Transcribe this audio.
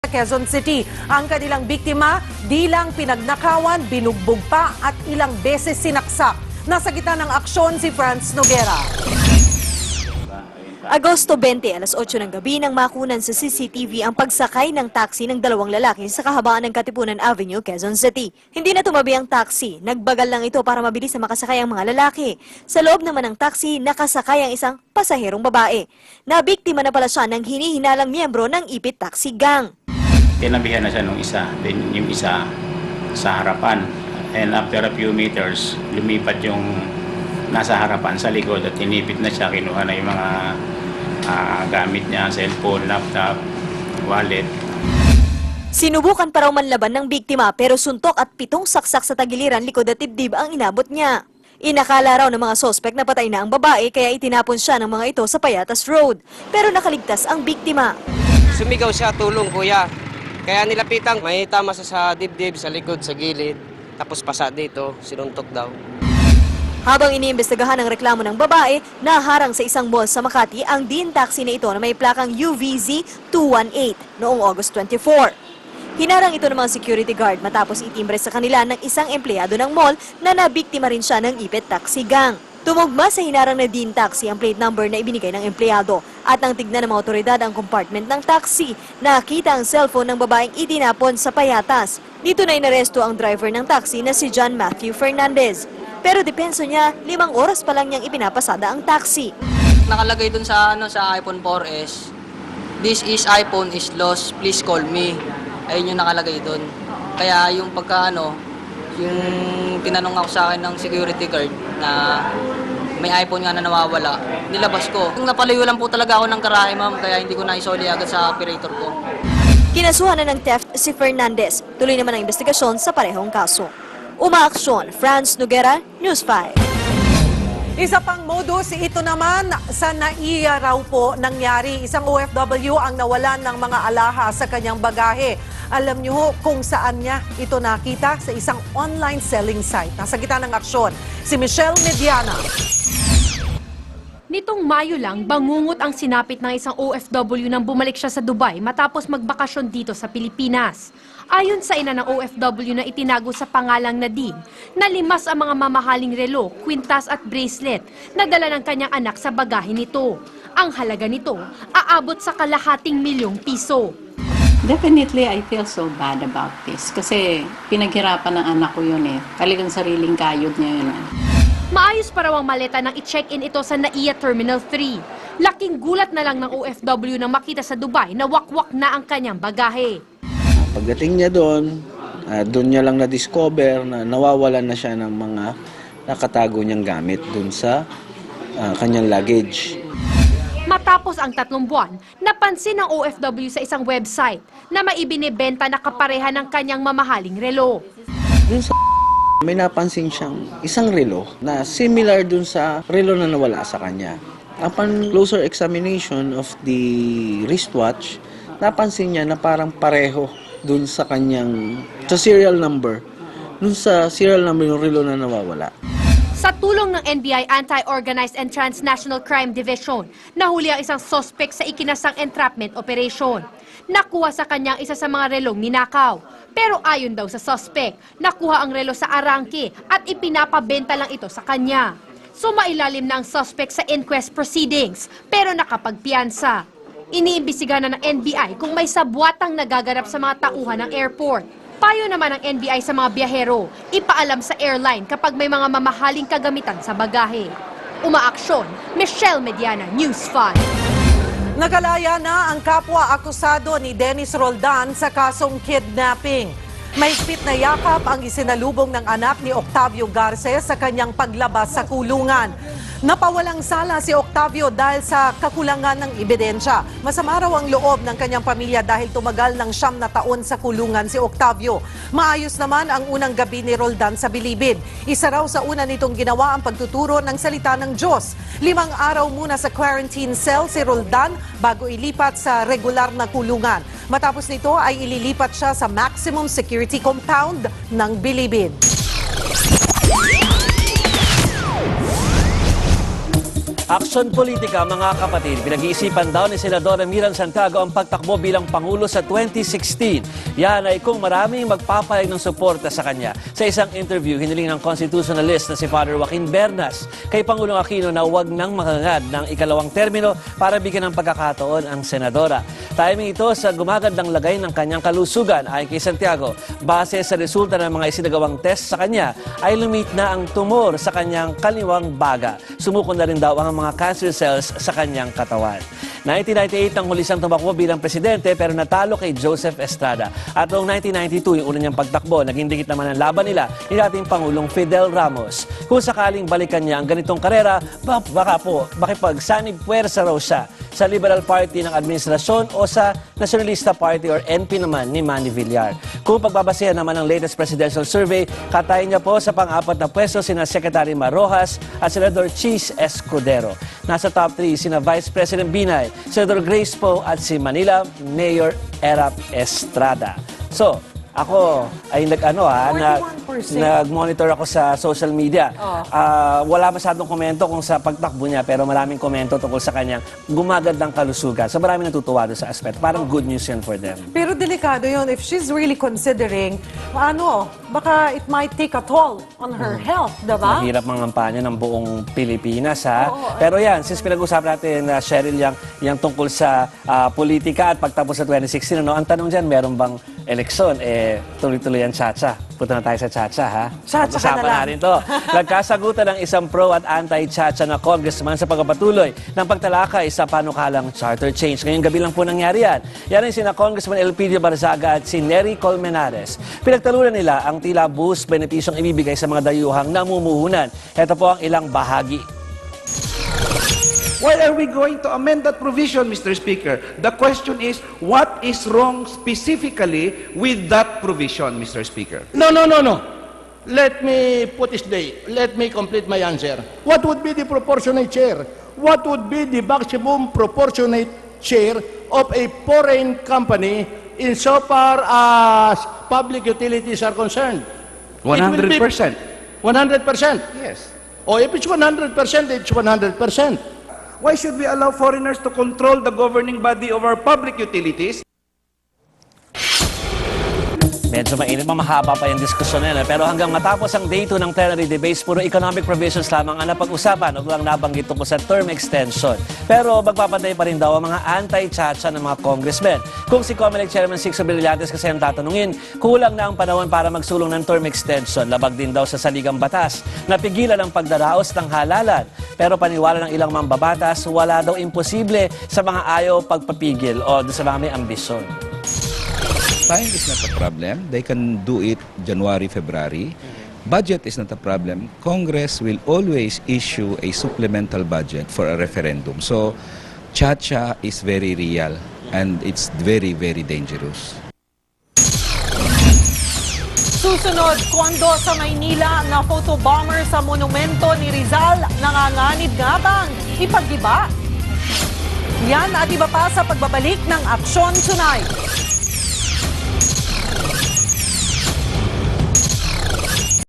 Quezon City. Ang kanilang biktima, di lang pinagnakawan, binugbog pa at ilang beses sinaksak. Nasa gitna ng aksyon si Franz Noguera. Agosto 20, alas 8 ng gabi nang makunan sa CCTV ang pagsakay ng taxi ng dalawang lalaki sa kahabaan ng Katipunan Avenue, Quezon City. Hindi na tumabi ang taxi, nagbagal lang ito para mabilis na makasakay ang mga lalaki. Sa loob naman ng taxi, nakasakay ang isang pasaherong babae. Nabiktima na pala siya ng hinihinalang miyembro ng Ipit Taxi Gang. Tinabihan na siya nung isa, then yung isa sa harapan. And after a few meters, lumipat yung nasa harapan sa likod at tinipit na siya, kinuha na yung mga gamit niya, cellphone, laptop, wallet. Sinubukan pa raw manlaban ng biktima pero suntok at 7 saksak sa tagiliran, likod at dibdib ang inabot niya. Inakala raw ng mga sospek na patay na ang babae kaya itinapon siya ng mga ito sa Payatas Road. Pero nakaligtas ang biktima. Sumigaw siya, tulong kuya. Kaya nilapitan, may tama sa dibdib, sa likod, sa gilid. Tapos pasa dito, sinuntok daw. Habang iniimbestigahan ang reklamo ng babae, naharang sa isang mall sa Makati ang Dean taxi na ito na may plakang UVZ 218 noong August 24. Hinarang ito ng mga security guard matapos itimbre sa kanila ng isang empleyado ng mall na nabiktima rin siya ng Ipit Taxi Gang. Tumugma sa hinarang na Dean taxi ang plate number na ibinigay ng empleyado at nang tignan ng mga otoridad ang compartment ng taxi, nakita ang cellphone ng babaeng itinapon sa Payatas. Dito na inaresto ang driver ng taxi na si John Matthew Fernandez. Pero depenso niya, 5 oras pa lang niyang ipinapasada ang taxi. Nakalagay dun sa iPhone 4S, "This is iPhone is lost, please call me." Ayun yung nakalagay dun. Kaya yung yung tinanong ako sa akin ng security guard na may iPhone nga na nawawala, nilabas ko. Yung napalayo lang po talaga ako ng karahe, ma'am, kaya hindi ko na isoli agad sa operator ko. Kinasuhan na ng theft si Fernandez. Tuloy naman ang investigasyon sa parehong kaso. Umaaksyon, Franz Noguera, News 5. Isa pang modus, ito naman sa NAIA raw po nangyari. Isang OFW ang nawalan ng mga alahas sa kanyang bagahe. Alam niyo kung saan niya ito nakita? Sa isang online selling site. Nasa gitna ng aksyon, si Michelle Mediana. Nitong Mayo lang, bangungot ang sinapit ng isang OFW nang bumalik siya sa Dubai matapos magbakasyon dito sa Pilipinas. Ayon sa ina ng OFW na itinago sa pangalang Nadine, nalimas ang mga mamahaling relo, kwintas at bracelet na dala ng kanyang anak sa bagahe nito. Ang halaga nito, aabot sa ₱250,000. Definitely, I feel so bad about this kasi pinaghirapan ng anak ko yun eh. Talagang sariling kayod niya yun. Maayos pa raw ang maleta nang i-check-in ito sa NAIA Terminal 3. Laking gulat na lang ng OFW nang makita sa Dubai na wakwak na ang kanyang bagahe. Pagdating niya doon niya lang na-discover na nawawalan na siya ng mga nakatago niyang gamit doon sa kanyang luggage. Matapos ang 3 buwan, napansin ng OFW sa isang website na may ibinibenta na kapareha ng kanyang mamahaling relo. Doon sa may napansin siyang isang relo na similar doon sa relo na nawala sa kanya. Upon closer examination of the wristwatch, napansin niya na parang pareho doon sa kanyang serial number ng relo na nawawala. Sa tulong ng NBI Anti-Organized and Transnational Crime Division, nahuli ang isang suspect sa ikinasang entrapment operation. Nakuha sa kanyang isa sa mga relong ninakaw. Pero ayon daw sa suspect, nakuha ang relo sa arangke at ipinapabenta lang ito sa kanya. Sumailalim na ang suspect sa inquest proceedings pero nakapagpiyansa. Iniimbestigahan na ng NBI kung may sabwatang nagaganap sa mga tauhan ng airport. Payo naman ng NBI sa mga biyahero, ipaalam sa airline kapag may mga mamahaling kagamitan sa bagahe. Umaaksyon, Michelle Mediana, News 5. Nagalaya na ang kapwa akusado ni Dennis Roldan sa kasong kidnapping. Mahigpit na yakap ang isinalubong ng anak ni Octavio Garces sa kanyang paglabas sa kulungan. Napawalang sala si Octavio dahil sa kakulangan ng ebidensya. Masama raw ang loob ng kanyang pamilya dahil tumagal ng 9 na taon sa kulungan si Octavio. Maayos naman ang unang gabi ni Roldan sa Bilibid. Isa raw sa una nitong ginawa ang pagtuturo ng salita ng Diyos. 5 araw muna sa quarantine cell si Roldan bago ilipat sa regular na kulungan. Matapos nito ay ililipat siya sa maximum security compound ng Bilibid. Aksyon politika, mga kapatid. Pinag-iisipan daw ni Senadora Miran Santiago ang pagtakbo bilang Pangulo sa 2016. Yan ay kung maraming magpapahayag ng suporta sa kanya. Sa isang interview, hiniling ng constitutionalist na si Father Joaquin Bernas kay Pangulong Aquino na huwag nang makangad ng ikalawang termino para bigyan ng pagkakataon ang senadora. Timing ito sa gumagandang lagay ng kanyang kalusugan. Ayon kay Santiago, base sa resulta ng mga isinagawang test sa kanya, ay lumit na ang tumor sa kanyang kaliwang baga. Sumuko na rin daw ang mga cancer cells sa kanyang katawan. 1998 ang huli siyang tumakbo bilang presidente pero natalo kay Joseph Estrada. At noong 1992, yung una niyang pagtakbo, naging dikit naman ang laban nila ni dating Pangulong Fidel Ramos. Kung sakaling balikan niya ang ganitong karera, baka po makipagsanib puwersa raw siya sa Liberal Party ng administrasyon o sa Nacionalista Party or NP naman ni Manny Villar. Kung pagbabasehan naman ng latest presidential survey, katay niya po sa pang-apat na pwesto sina Secretary Mar Rojas at Senador Chis Escudero. Nasa top 3 sina Vice President Binay, Senador Grace Poe at si Manila Mayor Erap Estrada. So, ako ay nag-monitor ako sa social media. Wala masyadong komento kung sa pagtakbo niya pero maraming komento tungkol sa kanyang gumagandang kalusugan. So maraming natutuwa doon sa aspeto. Parang good news yun for them. Pero delikado yun. If she's really considering, baka it might take a toll on her health, diba? Mahirap mangampanya ng buong Pilipinas, ha? Pero yan, since pinag-usapan natin, Cheryl, yung tungkol sa politika at pagtapos sa 2016, ang tanong dyan, meron bang eleksyon? Tuloy-tuloy ang Chacha. Punta na tayo sa Chacha, ha? Chacha ka na lang. Natin to. Nagkasagutan ng isang pro at anti-Chacha na congressman sa pagpapatuloy ng pagtalakay sa panukalang charter change. Ngayong gabi lang po nangyari yan. Yan ay sina Congressman Elpidio Barzaga at si Nery Colmenares. Pinagtalunan nila ang tila boost benepisyong ibibigay sa mga dayuhang namumuhunan. Ito po ang ilang bahagi. Why are we going to amend that provision, Mr. Speaker? The question is, what is wrong specifically with that provision, Mr. Speaker? No. Let me put this day. Let me complete my answer. What would be the proportionate share? What would be the maximum proportionate share of a foreign company insofar as public utilities are concerned? 100%. 100%? Yes. Or if it's 100%, it's 100%. Why should we allow foreigners to control the governing body of our public utilities? Medyo mainit, mahaba pa yung diskusyon na yan. Pero hanggang matapos ang day 2 ng plenary debates, puro economic provisions lamang ang napag-usapan o lang nabanggit po sa term extension. Pero magpapatay pa rin daw ang mga anti-chacha ng mga congressmen. Kung si COMELEC Chairman Sixto Brillantes kasi ang tatanungin, kulang na ang panahon para magsulong ng term extension. Labag din daw sa saligang batas. Napigilan ang pagdaraos ng halalan. Pero paniwala ng ilang mambabatas, wala daw imposible sa mga ayaw pagpapigil o sa mga may ambisyon. Time is not a problem. They can do it January, February. Budget is not a problem. Congress will always issue a supplemental budget for a referendum. So, Chacha is very real and it's very, very dangerous. Susunod, kondo sa Maynila na photobomber sa monumento ni Rizal. Nanganganib nga bang ipagdiba? Yan at iba pa sa pagbabalik ng Aksyon Tonight.